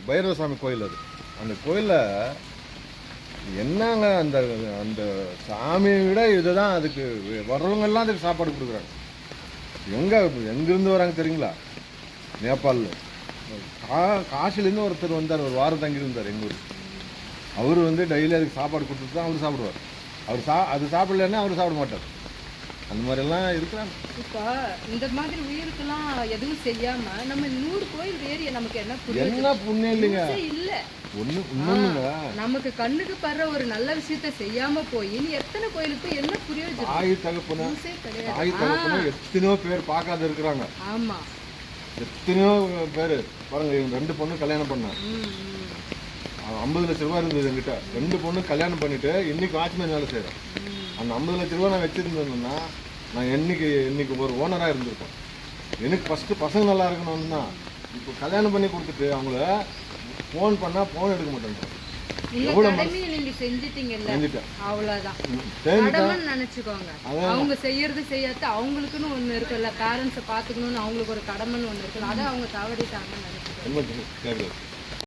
பைரவசாமி கோயில் அது. அந்த கோயிலில் என்னங்க அந்த அந்த சாமியை விட இதுதான் அதுக்கு வர்றவங்கெல்லாம் அதுக்கு சாப்பாடு கொடுக்குறாங்க. எங்கேருந்து வராங்க தெரியுங்களா? நேபாளில் காசிலேருந்து ஒருத்தர் வந்தார், ஒரு வாரம் தங்கியிருந்தார் எங்கள் ஊர். அவர் வந்து டெய்லி அதுக்கு சாப்பாடு கொடுத்துட்டு தான் அவர் சாப்பிடுவார். அது சாப்பிடலன்னா அவர் சாப்பிட மாட்டார். அந்த மாதிரிலாம் இருக்கிறாங்க. இப்போ இந்த மாதிரி உயிருக்கெல்லாம் எதுவும் செய்யாம நம்ம 100 கோயில் ஏறிய நமக்கு என்ன புண்ணியம் இல்லைங்க. இல்ல ஒண்ணுங்க, நமக்கு கண்ணுக்கு படுற ஒரு நல்ல விஷயத்த செய்யாம போய் எத்தனை கோயிலுக்கு என்ன பிரயோஜனம்? தாய் தகப்பன எத்தனையோ பேர் பார்க்காத இருக்கிறாங்க. ஆமா, எத்தனையோ பேர் பாருங்க. 2 பொண்ணு கல்யாணம் பண்ணேன். 50 லட்ச ரூபா இருந்தது என்கிட்ட. 2 பொண்ணு கல்யாணம் பண்ணிட்டு இன்னைக்கு வாட்ச்மேன் வேலை செய்கிறேன். அந்த 50 லட்ச ரூபா நான் வச்சிருந்தேன்னா நான் இன்னைக்கு ஒரு ஓனராக இருந்திருப்பேன். எனக்கு ஃபஸ்ட்டு பசங்க நல்லா இருக்கணும்னு தான். இப்போ கல்யாணம் பண்ணி கொடுத்துட்டு அவங்கள ஃபோன் பண்ணால் ஃபோன் எடுக்க மாட்டேன். நீங்க செஞ்சுட்டீங்கல்ல, அவ்வளவுதான். நினைச்சுக்கோங்க, அவங்க செய்யறது செய்யாத அவங்களுக்குன்னு ஒண்ணு இருக்குல்ல, பேரண்ட்ஸை பாத்துக்கணும்னு அவங்களுக்கு ஒரு கடமைன்னு ஒண்ணு இருக்குல்ல, அதை அவங்க தவறிட்டாங்கன்னு நினைச்சுக்கோங்க.